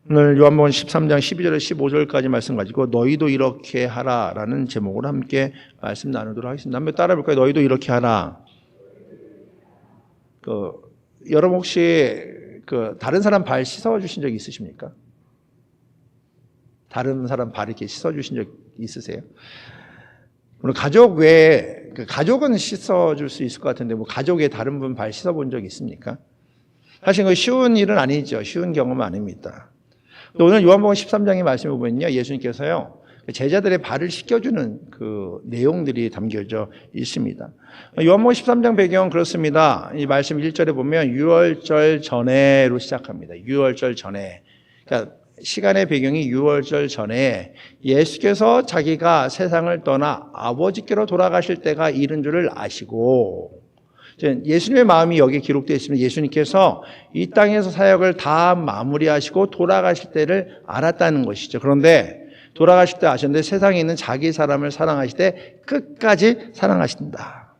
오늘 요한복음 13장 12절에서 15절까지 말씀 가지고 너희도 이렇게 하라라는 제목으로 함께 말씀 나누도록 하겠습니다. 한번 따라해 볼까요? 너희도 이렇게 하라. 여러분 혹시 다른 사람 발 씻어 주신 적 있으십니까? 다른 사람 발 이렇게 씻어 주신 적 있으세요? 물론 가족 외에 가족은 씻어 줄 수 있을 것 같은데 뭐 가족의 다른 분 발 씻어 본 적 있습니까? 사실 그 쉬운 일은 아니죠. 쉬운 경험은 아닙니다. 오늘 요한복음 13장의 말씀을 보면요, 예수님께서요 제자들의 발을 씻겨주는 그 내용들이 담겨져 있습니다. 요한복음 13장 배경은 그렇습니다. 이 말씀 1절에 보면 유월절 전에로 시작합니다. 유월절 전에. 그러니까 시간의 배경이 유월절 전에 예수께서 자기가 세상을 떠나 아버지께로 돌아가실 때가 이른 줄을 아시고, 예수님의 마음이 여기에 기록되어 있습니다. 예수님께서 이 땅에서 사역을 다 마무리하시고 돌아가실 때를 알았다는 것이죠. 그런데 돌아가실 때 아셨는데 세상에 있는 자기 사람을 사랑하실 때 끝까지 사랑하신다.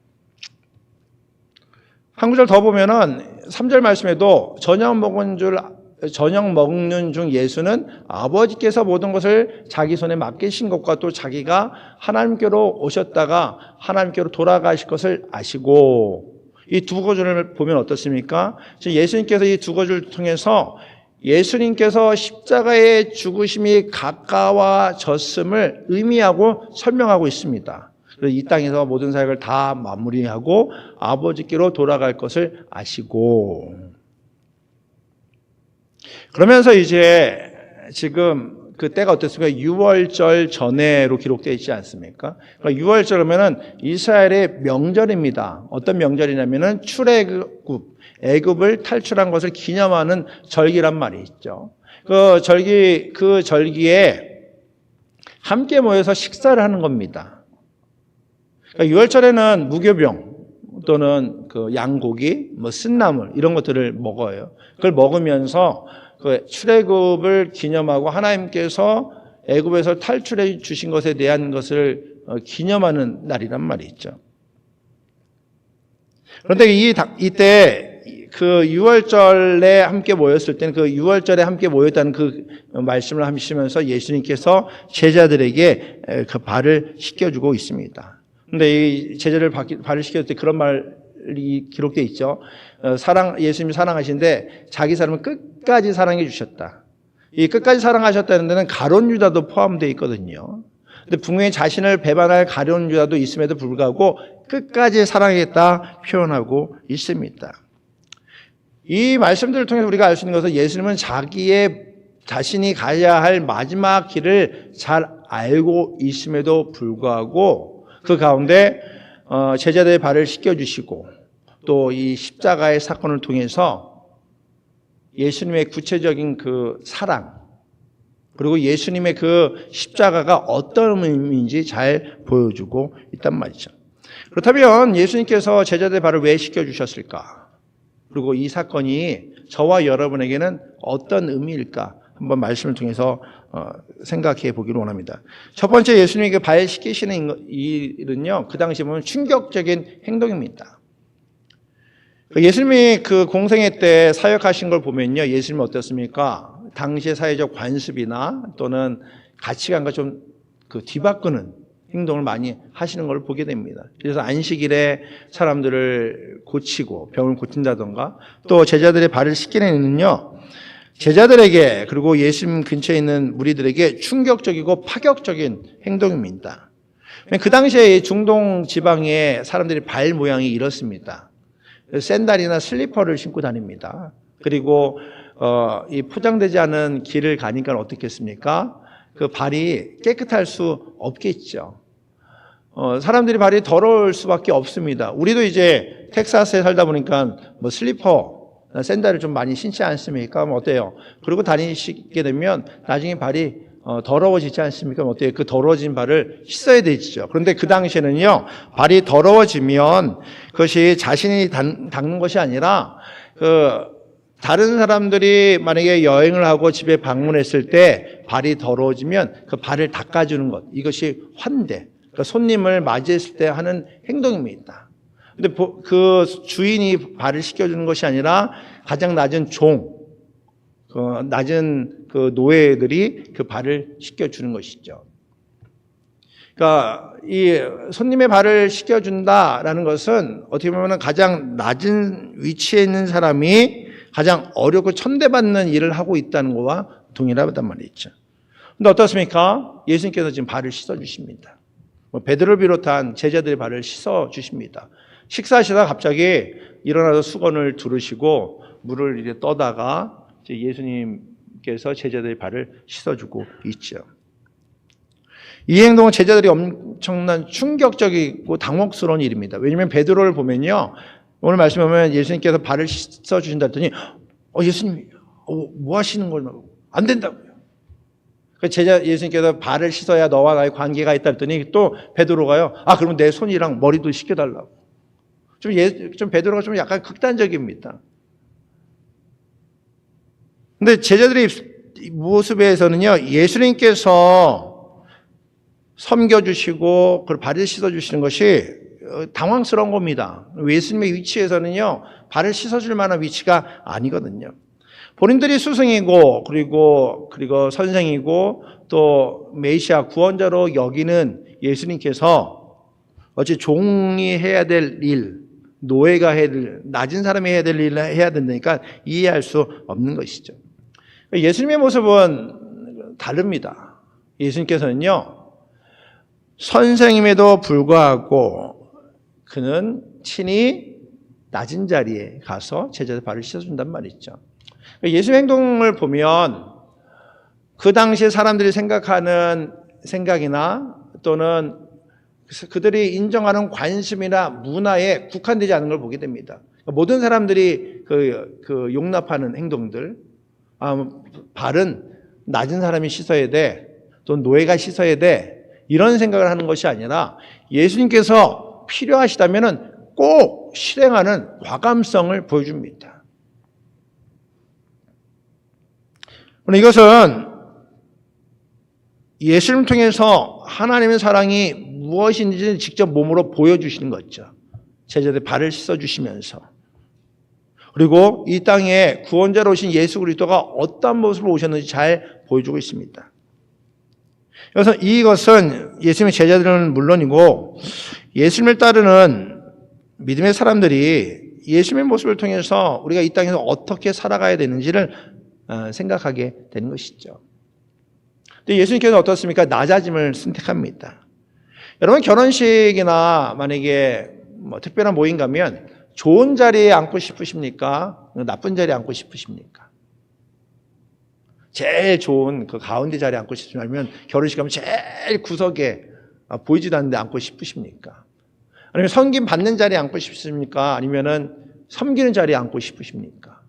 한 구절 더 보면은 3절 말씀에도 저녁 먹는 중 예수는 아버지께서 모든 것을 자기 손에 맡기신 것과 또 자기가 하나님께로 오셨다가 하나님께로 돌아가실 것을 아시고, 이 두 구절을 보면 어떻습니까? 예수님께서 이 두 구절을 통해서 예수님께서 십자가의 죽으심이 가까워졌음을 의미하고 설명하고 있습니다. 그래서 이 땅에서 모든 사역을 다 마무리하고 아버지께로 돌아갈 것을 아시고, 그러면서 이제 지금 그 때가 어땠습니까? 유월절 전에로 기록되어 있지 않습니까? 그러니까 유월절이면은 이스라엘의 명절입니다. 어떤 명절이냐면은 출애굽, 애굽을 탈출한 것을 기념하는 절기란 말이 있죠. 그 절기에 함께 모여서 식사를 하는 겁니다. 그러니까 유월절에는 무교병 또는 그 양고기, 뭐 쓴나물 이런 것들을 먹어요. 그걸 먹으면서 그 출애굽을 기념하고 하나님께서 애굽에서 탈출해 주신 것에 대한 것을 기념하는 날이란 말이 있죠. 그런데 이때 그 유월절에 함께 모였을 때는 그 유월절에 함께 모였다는 그 말씀을 하시면서 예수님께서 제자들에게 그 발을 씻겨주고 있습니다. 그런데 이 제자들 발을 씻겨줄 때 그런 말이 기록되어 있죠. 예수님이 사랑하신데 자기 사람을 끝까지 사랑해 주셨다. 이 끝까지 사랑하셨다는 데는 가룟 유다도 포함되어 있거든요. 근데 분명히 자신을 배반할 가룟 유다도 있음에도 불구하고 끝까지 사랑했다 표현하고 있습니다. 이 말씀들을 통해서 우리가 알 수 있는 것은 예수님은 자신이 가야 할 마지막 길을 잘 알고 있음에도 불구하고 그 가운데 제자들의 발을 씻겨주시고 또 이 십자가의 사건을 통해서 예수님의 구체적인 그 사랑, 그리고 예수님의 그 십자가가 어떤 의미인지 잘 보여주고 있단 말이죠. 그렇다면 예수님께서 제자들의 발을 왜 씻겨주셨을까? 그리고 이 사건이 저와 여러분에게는 어떤 의미일까? 한번 말씀을 통해서 생각해 보기를 원합니다. 첫 번째, 예수님에게 발 씻기시는 일은요, 그 당시 보면 충격적인 행동입니다. 예수님이 그 공생애 때 사역하신 걸 보면요, 예수님은 어떻습니까? 당시의 사회적 관습이나 또는 가치관과 좀 뒤바꾸는 행동을 많이 하시는 걸 보게 됩니다. 그래서 안식일에 사람들을 고치고 병을 고친다던가, 또 제자들의 발을 씻기는 일은요, 제자들에게 그리고 예수님 근처에 있는 무리들에게 충격적이고 파격적인 행동입니다. 그 당시에 중동 지방의 사람들의 발 모양이 이렇습니다. 샌들이나 슬리퍼를 신고 다닙니다. 그리고 이 포장되지 않은 길을 가니까 어떻겠습니까? 그 발이 깨끗할 수 없겠죠. 사람들이 발이 더러울 수밖에 없습니다. 우리도 이제 텍사스에 살다 보니까 뭐 슬리퍼, 샌들을 좀 많이 신지 않습니까? 뭐 어때요? 그리고 다니시게 되면 나중에 발이 더러워지지 않습니까? 어때요? 그 더러워진 발을 씻어야 되죠. 그런데 그 당시에는요, 발이 더러워지면 그것이 자신이 닦는 것이 아니라 다른 사람들이 만약에 여행을 하고 집에 방문했을 때 발이 더러워지면 그 발을 닦아주는 것, 이것이 환대, 그러니까 손님을 맞이했을 때 하는 행동입니다. 근데 그 주인이 발을 씻겨주는 것이 아니라 가장 낮은 낮은 그 노예들이 그 발을 씻겨주는 것이죠. 그러니까 이 손님의 발을 씻겨준다라는 것은 어떻게 보면 가장 낮은 위치에 있는 사람이 가장 어렵고 천대받는 일을 하고 있다는 것과 동일하단 말이죠. 근데 어떻습니까? 예수님께서 지금 발을 씻어주십니다. 베드로를 비롯한 제자들의 발을 씻어주십니다. 식사하시다가 갑자기 일어나서 수건을 두르시고 물을 이제 떠다가 이제 예수님께서 제자들의 발을 씻어주고 있죠. 이 행동은 제자들이 엄청난 충격적이고 당혹스러운 일입니다. 왜냐하면 베드로를 보면요, 오늘 말씀에 보면 예수님께서 발을 씻어주신다 했더니 예수님 뭐 하시는 걸요? 안 된다고요. 제자 예수님께서 발을 씻어야 너와 나의 관계가 있다 했더니 또 베드로가요, 그러면 내 손이랑 머리도 씻겨달라고. 좀 베드로가 좀 약간 극단적입니다. 근데 제자들의 모습에서는요, 예수님께서 섬겨주시고 그걸 발을 씻어주시는 것이 당황스러운 겁니다. 예수님의 위치에서는요, 발을 씻어줄 만한 위치가 아니거든요. 본인들이 스승이고 그리고 선생이고 또 메시아 구원자로 여기는 예수님께서 어찌 종이 해야 될 일, 노예가 해야 될, 낮은 사람이 해야 될 일을 해야 된다니까 이해할 수 없는 것이죠. 예수님의 모습은 다릅니다. 예수님께서는요, 선생님에도 불구하고 그는 친히 낮은 자리에 가서 제자들 발을 씻어준단 말이죠. 예수의 행동을 보면 그 당시에 사람들이 생각하는 생각이나 또는 그들이 인정하는 관심이나 문화에 국한되지 않은 걸 보게 됩니다. 모든 사람들이 용납하는 행동들, 발은 낮은 사람이 씻어야 돼, 또 노예가 씻어야 돼, 이런 생각을 하는 것이 아니라 예수님께서 필요하시다면 꼭 실행하는 과감성을 보여줍니다. 이것은 예수님을 통해서 하나님의 사랑이 무엇인지 직접 몸으로 보여주시는 거죠. 제자들 발을 씻어주시면서. 그리고 이 땅에 구원자로 오신 예수 그리스도가 어떤 모습으로 오셨는지 잘 보여주고 있습니다. 그래서 이것은 예수님의 제자들은 물론이고 예수님을 따르는 믿음의 사람들이 예수님의 모습을 통해서 우리가 이 땅에서 어떻게 살아가야 되는지를 생각하게 되는 것이죠. 근데 예수님께서는 어떻습니까? 낮아짐을 선택합니다. 여러분, 결혼식이나 만약에 특별한 모임 가면 좋은 자리에 앉고 싶으십니까? 나쁜 자리에 앉고 싶으십니까? 제일 좋은 그 가운데 자리에 앉고 싶으시면, 아니면 결혼식 가면 제일 구석에 보이지도 않는데 앉고 싶으십니까? 아니면 섬김 받는 자리에 앉고 싶으십니까? 아니면은 섬기는 자리에 앉고 싶으십니까?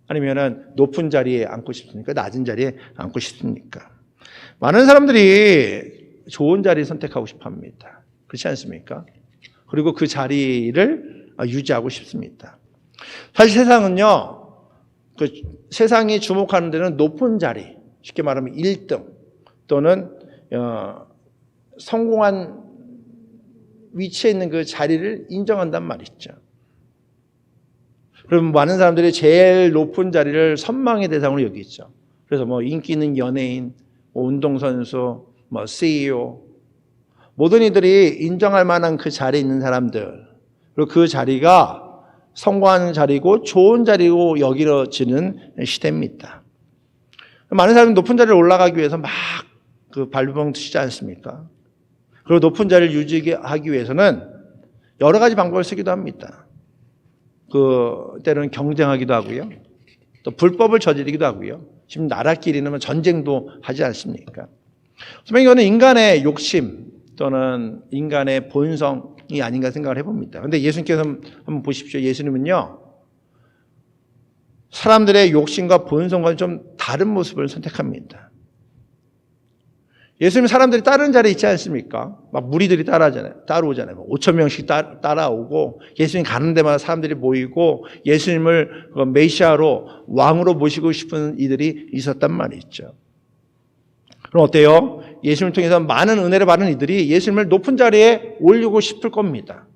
아니면은 높은 자리에 앉고 싶습니까? 낮은 자리에 앉고 싶습니까? 많은 사람들이 좋은 자리를 선택하고 싶어 합니다. 그렇지 않습니까? 그리고 그 자리를 유지하고 싶습니다. 사실 세상은요, 세상이 주목하는 데는 높은 자리, 쉽게 말하면 1등 또는 성공한 위치에 있는 그 자리를 인정한단 말이죠. 그럼 많은 사람들이 제일 높은 자리를 선망의 대상으로 여기죠. 그래서 인기 있는 연예인, 운동선수, CEO, 모든 이들이 인정할 만한 그 자리에 있는 사람들, 그리고 그 자리가 성공하는 자리고 좋은 자리고 여기러지는 시대입니다. 많은 사람이 높은 자리를 올라가기 위해서 막 발버둥 치지 않습니까? 그리고 높은 자리를 유지하기 위해서는 여러 가지 방법을 쓰기도 합니다. 때로는 경쟁하기도 하고요. 또 불법을 저지르기도 하고요. 지금 나라끼리는 전쟁도 하지 않습니까? 이거는 인간의 욕심 또는 인간의 본성이 아닌가 생각을 해봅니다. 그런데 예수님께서 한번 보십시오. 예수님은요, 사람들의 욕심과 본성과 좀 다른 모습을 선택합니다. 예수님 사람들이 따르는 자리에 있지 않습니까? 막 무리들이 따라오잖아요. 5천 명씩 따라오고 예수님 가는 데마다 사람들이 모이고 예수님을 메시아로 왕으로 모시고 싶은 이들이 있었단 말이죠. 그럼 어때요? 예수님을 통해서 많은 은혜를 받은 이들이 예수님을 높은 자리에 올리고 싶을 겁니다.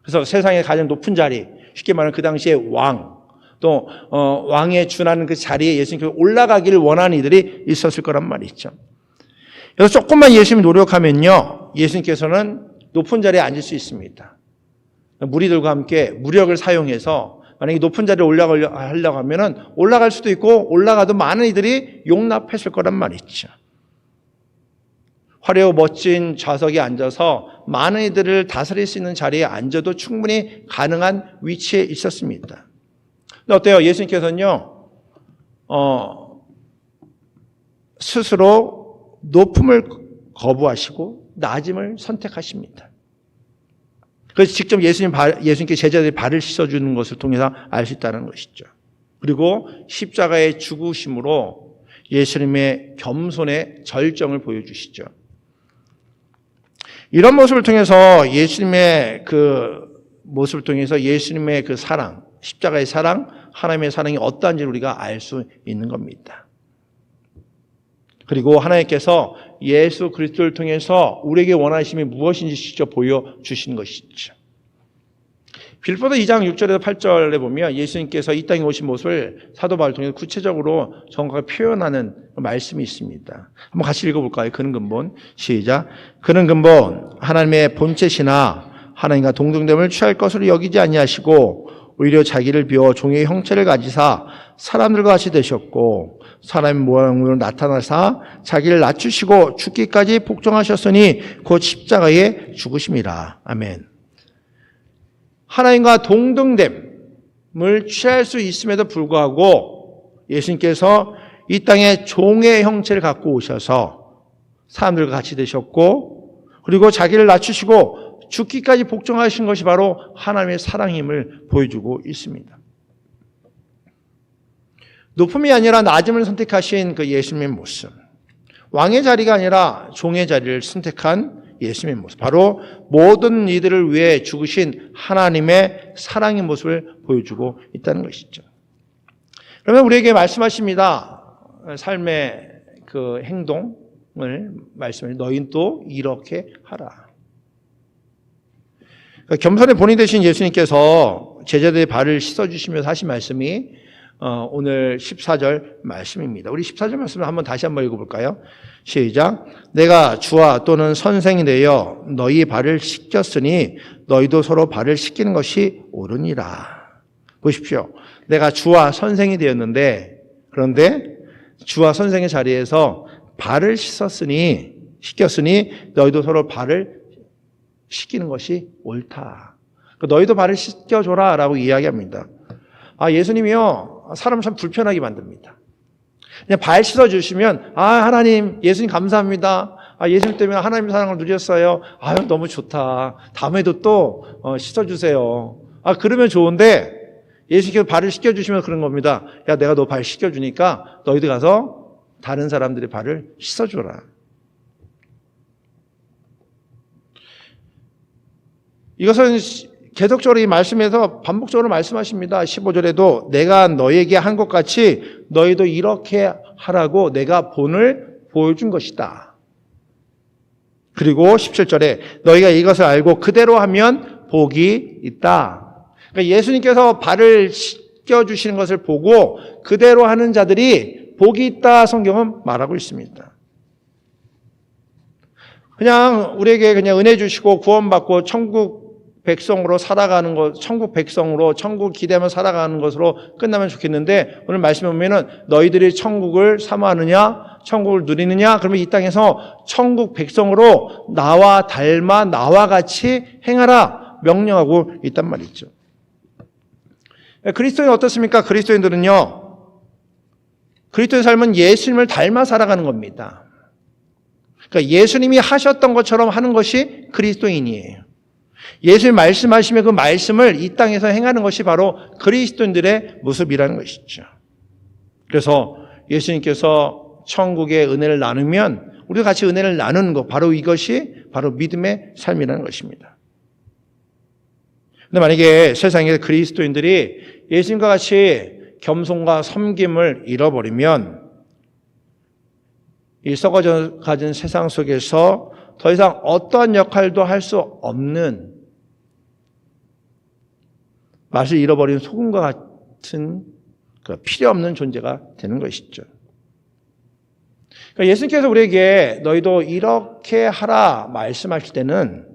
그래서 세상의 가장 높은 자리, 쉽게 말하면 그 당시에 왕, 또 왕에 준하는 그 자리에 예수님께서 올라가기를 원하는 이들이 있었을 거란 말이죠. 그래서 조금만 예수님이 노력하면요, 예수님께서는 높은 자리에 앉을 수 있습니다. 무리들과 함께 무력을 사용해서 만약에 높은 자리에 올라가려고 하면은 올라갈 수도 있고 올라가도 많은 이들이 용납했을 거란 말이죠. 화려하고 멋진 좌석에 앉아서 많은 이들을 다스릴 수 있는 자리에 앉아도 충분히 가능한 위치에 있었습니다. 근데 어때요? 예수님께서는요, 스스로 높음을 거부하시고 낮음을 선택하십니다. 그래서 직접 예수님께 제자들이 발을 씻어주는 것을 통해서 알 수 있다는 것이죠. 그리고 십자가의 죽으심으로 예수님의 겸손의 절정을 보여주시죠. 이런 모습을 통해서 예수님의 그 사랑, 십자가의 사랑, 하나님의 사랑이 어떠한지 우리가 알 수 있는 겁니다. 그리고 하나님께서 예수 그리스도를 통해서 우리에게 원하심이 무엇인지 직접 보여주신 것이죠. 빌립보서 2장 6절에서 8절에 보면 예수님께서 이 땅에 오신 모습을 사도 바울을 통해서 구체적으로 정확하게 표현하는 말씀이 있습니다. 한번 같이 읽어볼까요? 그는 근본. 시작. 그는 근본 하나님의 본체시나 하나님과 동등됨을 취할 것으로 여기지 아니하시고 오히려 자기를 비워 종의 형체를 가지사 사람들과 같이 되셨고 사람의 모양으로 나타나사 자기를 낮추시고 죽기까지 복종하셨으니 곧 십자가에 죽으심이라. 아멘. 하나님과 동등됨을 취할 수 있음에도 불구하고 예수님께서 이 땅에 종의 형체를 갖고 오셔서 사람들과 같이 되셨고 그리고 자기를 낮추시고 죽기까지 복종하신 것이 바로 하나님의 사랑임을 보여주고 있습니다. 높음이 아니라 낮음을 선택하신 그 예수님의 모습, 왕의 자리가 아니라 종의 자리를 선택한 예수님의 모습, 바로 모든 이들을 위해 죽으신 하나님의 사랑의 모습을 보여주고 있다는 것이죠. 그러면 우리에게 말씀하십니다. 삶의 그 행동을 말씀해 너희는 또 이렇게 하라. 겸손의 본이 되신 예수님께서 제자들의 발을 씻어주시면서 하신 말씀이 오늘 14절 말씀입니다. 우리 14절 말씀을 다시 한번 읽어볼까요? 시작. 내가 주와 또는 선생이 되어 너희 발을 씻겼으니 너희도 서로 발을 씻기는 것이 옳으니라. 보십시오. 내가 주와 선생이 되었는데 그런데 주와 선생의 자리에서 발을 씻겼으니 너희도 서로 발을 씻기는 것이 옳다. 너희도 발을 씻겨줘라 라고 이야기합니다. 예수님이요, 사람을 참 불편하게 만듭니다. 그냥 발 씻어주시면, 하나님, 예수님 감사합니다. 예수님 때문에 하나님 사랑을 누렸어요. 너무 좋다. 다음에도 또 씻어주세요. 그러면 좋은데, 예수님께서 발을 씻겨주시면 그런 겁니다. 야, 내가 너 발 씻겨주니까 너희들 가서 다른 사람들의 발을 씻어줘라. 이것은 계속적으로 이 말씀에서 반복적으로 말씀하십니다. 15절에도 내가 너에게 한 것 같이 너희도 이렇게 하라고 내가 본을 보여준 것이다. 그리고 17절에 너희가 이것을 알고 그대로 하면 복이 있다. 그러니까 예수님께서 발을 씻겨주시는 것을 보고 그대로 하는 자들이 복이 있다 성경은 말하고 있습니다. 그냥 우리에게 그냥 은혜 주시고 구원받고 천국 백성으로 살아가는 것, 천국 백성으로 천국 기대하며 살아가는 것으로 끝나면 좋겠는데 오늘 말씀에 보면은 너희들이 천국을 사모하느냐, 천국을 누리느냐, 그러면 이 땅에서 천국 백성으로 나와 닮아 나와 같이 행하라 명령하고 있단 말이죠. 그리스도인 어떻습니까? 그리스도인들은요, 그리스도의 삶은 예수님을 닮아 살아가는 겁니다. 그러니까 예수님이 하셨던 것처럼 하는 것이 그리스도인이에요. 예수님 말씀하시면 그 말씀을 이 땅에서 행하는 것이 바로 그리스도인들의 모습이라는 것이죠. 그래서 예수님께서 천국의 은혜를 나누면 우리가 같이 은혜를 나누는 것, 바로 이것이 바로 믿음의 삶이라는 것입니다. 근데 만약에 세상에 그리스도인들이 예수님과 같이 겸손과 섬김을 잃어버리면 이 썩어져 가진 세상 속에서 더 이상 어떠한 역할도 할 수 없는 맛을 잃어버린 소금과 같은 그 필요 없는 존재가 되는 것이죠. 그러니까 예수님께서 우리에게 너희도 이렇게 하라 말씀하실 때는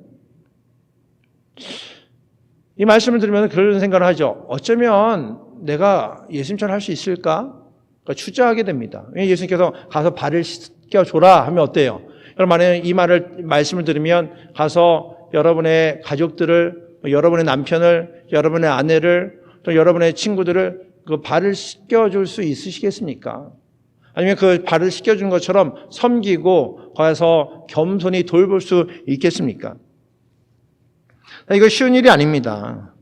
이 말씀을 들으면 그런 생각을 하죠. 어쩌면 내가 예수님처럼 할 수 있을까? 그러니까 추저하게 됩니다. 예수님께서 가서 발을 씻겨줘라 하면 어때요? 여러분 만약에 이 말씀을 들으면 가서 여러분의 가족들을, 여러분의 남편을, 여러분의 아내를, 또 여러분의 친구들을 그 발을 씻겨줄 수 있으시겠습니까? 아니면 그 발을 씻겨준 것처럼 섬기고 가서 겸손히 돌볼 수 있겠습니까? 이거 쉬운 일이 아닙니다.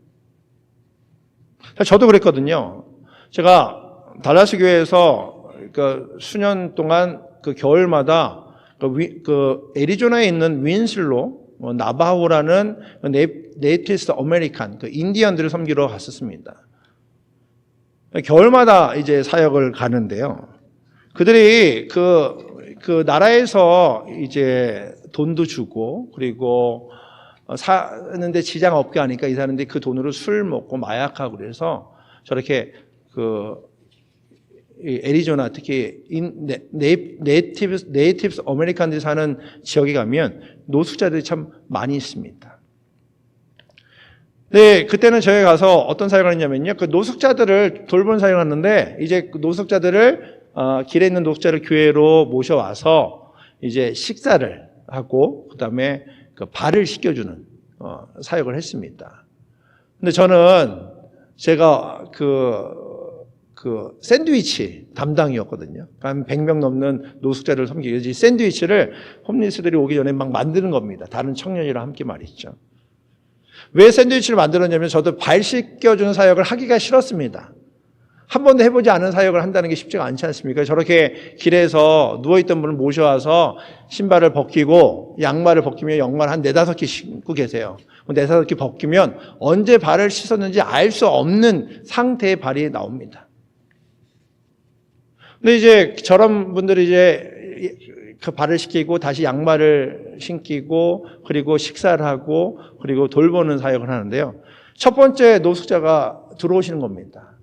저도 그랬거든요. 제가 달라스 교회에서 그 수년 동안 그 겨울마다 그 애리조나에 있는 윈슬로 나바호라는 네이티브 아메리칸 그 인디언들을 섬기러 갔었습니다. 겨울마다 이제 사역을 가는데요. 그들이 그 나라에서 이제 돈도 주고 그리고 사는데 지장 없게 하니까 이 사람들이 그 돈으로 술 먹고 마약하고 그래서 저렇게 그 애리조나 특히 네이티브 아메리칸들이 사는 지역에 가면 노숙자들이 참 많이 있습니다. 네, 그때는 저희 가서 어떤 사역을 했냐면요. 그 노숙자들을 돌본 사역을 하는데 이제 그 노숙자들을 길에 있는 노숙자를 교회로 모셔와서 이제 식사를 하고 그다음에 그 발을 씻겨주는 사역을 했습니다. 근데 저는 제가 그 샌드위치 담당이었거든요. 한 100명 넘는 노숙자를 섬기기 위해서 샌드위치를 홈리스들이 오기 전에 막 만드는 겁니다. 다른 청년이랑 함께 말이죠. 왜 샌드위치를 만들었냐면 저도 발 씻겨주는 사역을 하기가 싫었습니다. 한 번도 해보지 않은 사역을 한다는 게 쉽지가 않지 않습니까? 저렇게 길에서 누워있던 분을 모셔와서 신발을 벗기고 양말을 벗기면 양말 한 4-5개 신고 계세요. 4-5개 벗기면 언제 발을 씻었는지 알 수 없는 상태의 발이 나옵니다. 근데 이제 저런 분들이 이제 그 발을 씻기고 다시 양말을 신기고 그리고 식사를 하고 그리고 돌보는 사역을 하는데요. 첫 번째 노숙자가 들어오시는 겁니다.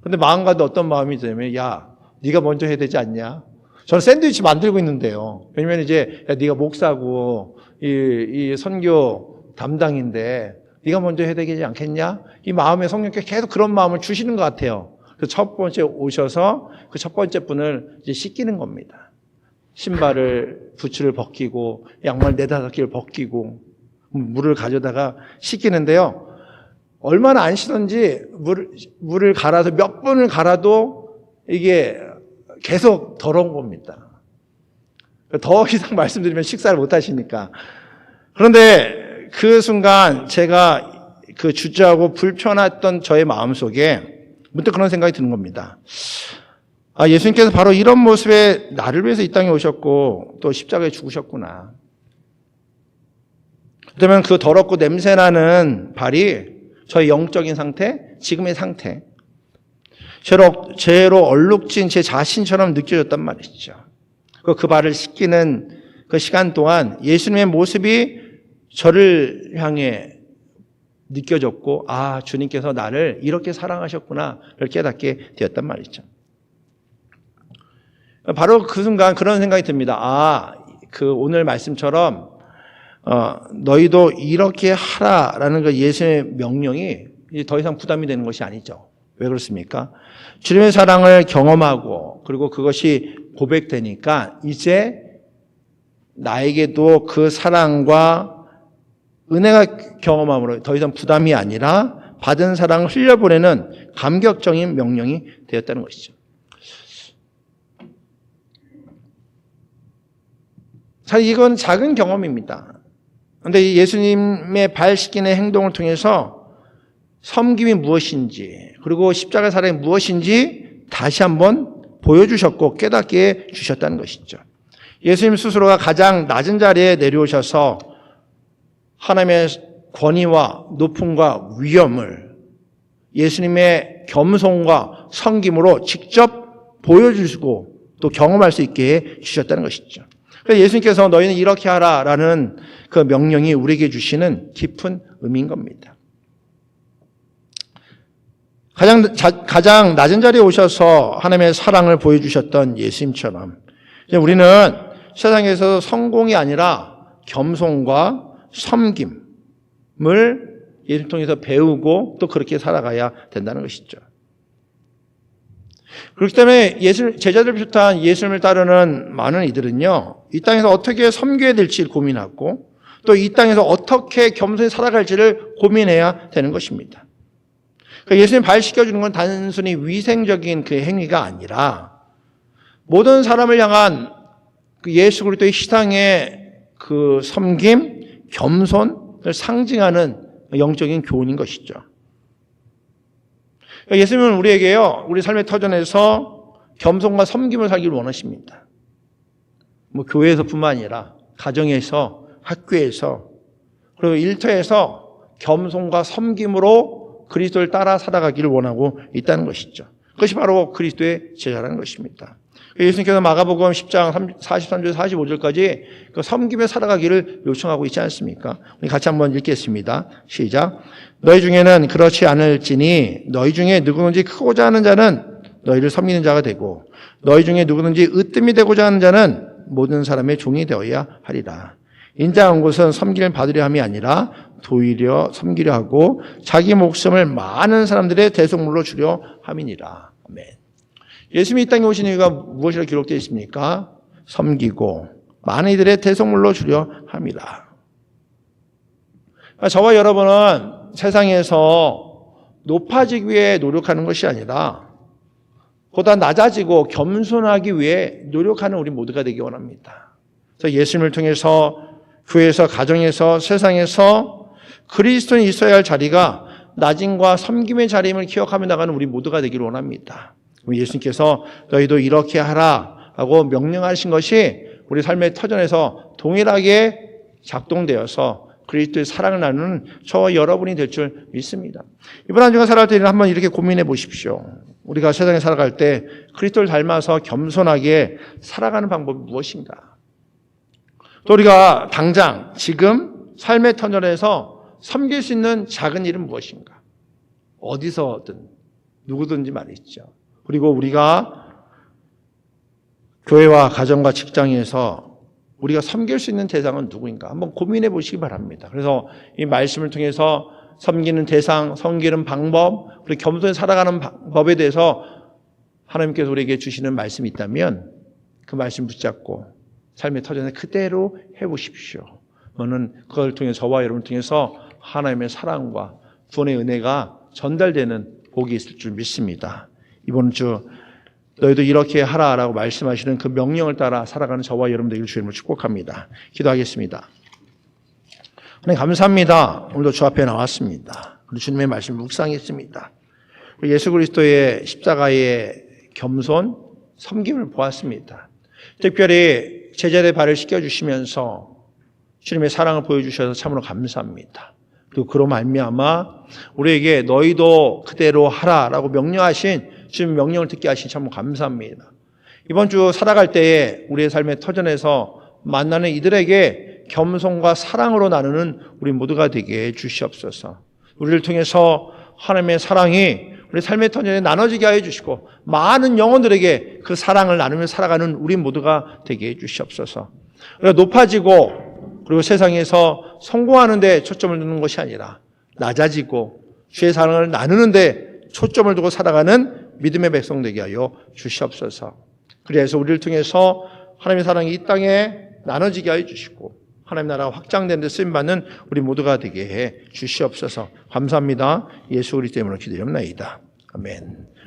근데 마음가도 어떤 마음이 드냐면 야, 네가 먼저 해야 되지 않냐? 저는 샌드위치 만들고 있는데요. 왜냐면 이제 야, 네가 목사고 이 선교 담당인데 네가 먼저 해야 되지 않겠냐? 이 마음에 성령께서 계속 그런 마음을 주시는 것 같아요. 그 첫 번째 오셔서 그 첫 번째 분을 이제 씻기는 겁니다. 신발을 부츠를 벗기고 양말 4-5개를 벗기고 물을 가져다가 씻기는데요. 얼마나 안 씻었는지 물을 갈아서 몇 번을 갈아도 이게 계속 더러운 겁니다. 더 이상 말씀드리면 식사를 못 하시니까. 그런데 그 순간 제가 그 주저하고 불편했던 저의 마음속에 문득 그런 생각이 드는 겁니다. 아, 예수님께서 바로 이런 모습에 나를 위해서 이 땅에 오셨고 또 십자가에 죽으셨구나. 그러면 그 더럽고 냄새나는 발이 저의 영적인 상태, 지금의 상태, 죄로 얼룩진 제 자신처럼 느껴졌단 말이죠. 그 발을 씻기는 그 시간 동안 예수님의 모습이 저를 향해 느껴졌고, 아, 주님께서 나를 이렇게 사랑하셨구나를 깨닫게 되었단 말이죠. 바로 그 순간 그런 생각이 듭니다. 아, 그 오늘 말씀처럼 너희도 이렇게 하라라는 그 예수의 명령이 이제 더 이상 부담이 되는 것이 아니죠. 왜 그렇습니까? 주님의 사랑을 경험하고 그리고 그것이 고백되니까 이제 나에게도 그 사랑과 은혜가 경험함으로 더 이상 부담이 아니라 받은 사랑을 흘려보내는 감격적인 명령이 되었다는 것이죠. 사실 이건 작은 경험입니다. 그런데 예수님의 발 씻기는 행동을 통해서 섬김이 무엇인지 그리고 십자가 사랑이 무엇인지 다시 한번 보여주셨고 깨닫게 주셨다는 것이죠. 예수님 스스로가 가장 낮은 자리에 내려오셔서 하나님의 권위와 높음과 위엄을 예수님의 겸손과 섬김으로 직접 보여주시고 또 경험할 수 있게 해 주셨다는 것이죠. 그래서 예수님께서 너희는 이렇게 하라라는 그 명령이 우리에게 주시는 깊은 의미인 겁니다. 가장 낮은 자리에 오셔서 하나님의 사랑을 보여주셨던 예수님처럼 이제 우리는 세상에서 성공이 아니라 겸손과 섬김을 예수님 통해서 배우고 또 그렇게 살아가야 된다는 것이죠. 그렇기 때문에 제자들 비롯한 예수님을 따르는 많은 이들은요, 이 땅에서 어떻게 섬겨야 될지 고민하고 또 이 땅에서 어떻게 겸손히 살아갈지를 고민해야 되는 것입니다. 그러니까 예수님 발 씻겨주는 건 단순히 위생적인 그 행위가 아니라 모든 사람을 향한 그 예수 그리스도의 시상의 그 섬김, 겸손을 상징하는 영적인 교훈인 것이죠. 그러니까 예수님은 우리에게요, 우리 삶의 터전에서 겸손과 섬김을 살기를 원하십니다. 뭐 교회에서뿐만 아니라 가정에서, 학교에서, 그리고 일터에서 겸손과 섬김으로 그리스도를 따라 살아가기를 원하고 있다는 것이죠. 그것이 바로 그리스도의 제자라는 것입니다. 예수님께서 마가복음 10장 43절 45절까지 그 섬김에 살아가기를 요청하고 있지 않습니까? 우리 같이 한번 읽겠습니다. 시작. 너희 중에는 그렇지 않을지니 너희 중에 누구든지 크고자 하는 자는 너희를 섬기는 자가 되고 너희 중에 누구든지 으뜸이 되고자 하는 자는 모든 사람의 종이 되어야 하리라. 인자한 곳은 섬기를 받으려 함이 아니라 도리려 섬기려 하고 자기 목숨을 많은 사람들의 대속물로 주려 함이니라. 아멘. 예수님이 이 땅에 오신 이유가 무엇이라 기록되어 있습니까? 섬기고 많은 이들의 대속물로 주려 함이라. 저와 여러분은 세상에서 높아지기 위해 노력하는 것이 아니라 보다 낮아지고 겸손하기 위해 노력하는 우리 모두가 되기 원합니다. 그래서 예수님을 통해서 교회에서, 가정에서, 세상에서 그리스도인이 있어야 할 자리가 낮음과 섬김의 자리임을 기억하며 나가는 우리 모두가 되기를 원합니다. 예수님께서 너희도 이렇게 하라 하고 명령하신 것이 우리 삶의 터전에서 동일하게 작동되어서 그리스도의 사랑을 나누는 저와 여러분이 될 줄 믿습니다. 이번 한 주간 살아갈 때는 한번 이렇게 고민해 보십시오. 우리가 세상에 살아갈 때 그리스도를 닮아서 겸손하게 살아가는 방법이 무엇인가? 또 우리가 당장 지금 삶의 터전에서 섬길 수 있는 작은 일은 무엇인가? 어디서든 누구든지 말이죠. 그리고 우리가 교회와 가정과 직장에서 우리가 섬길 수 있는 대상은 누구인가? 한번 고민해 보시기 바랍니다. 그래서 이 말씀을 통해서 섬기는 대상, 섬기는 방법, 그리고 겸손히 살아가는 법에 대해서 하나님께서 우리에게 주시는 말씀이 있다면 그 말씀 붙잡고 삶의 터전에 그대로 해보십시오. 저는 그걸 통해 저와 여러분을 통해서 하나님의 사랑과 구원의 은혜가 전달되는 복이 있을 줄 믿습니다. 이번 주 너희도 이렇게 하라라고 말씀하시는 그 명령을 따라 살아가는 저와 여러분 되기를 주님을 축복합니다. 기도하겠습니다. 하나님 감사합니다. 오늘도 주 앞에 나왔습니다. 우리 주님의 말씀을 묵상했습니다. 예수 그리스도의 십자가의 겸손, 섬김을 보았습니다. 특별히 제자들의 발을 씻겨주시면서 주님의 사랑을 보여주셔서 참으로 감사합니다. 그리고 그로 말미암아 우리에게 너희도 그대로 하라라고 명령하신 주님 명령을 듣게 하신 참 감사합니다. 이번 주 살아갈 때에 우리의 삶의 터전에서 만나는 이들에게 겸손과 사랑으로 나누는 우리 모두가 되게 해 주시옵소서. 우리를 통해서 하나님의 사랑이 우리 삶의 터전에 나눠지게 하여 주시고 많은 영혼들에게 그 사랑을 나누며 살아가는 우리 모두가 되게 해 주시옵소서. 우리가 높아지고 그리고 세상에서 성공하는 데 초점을 두는 것이 아니라 낮아지고 주의 사랑을 나누는 데 초점을 두고 살아가는 믿음의 백성 되게 하여 주시옵소서. 그래서 우리를 통해서 하나님의 사랑이 이 땅에 나눠지게 하여 주시고 하나님 나라가 확장되는 데 쓰임받는 우리 모두가 되게 해 주시옵소서. 감사합니다. 예수 그리스도 이름으로 기도드립니다. 아멘.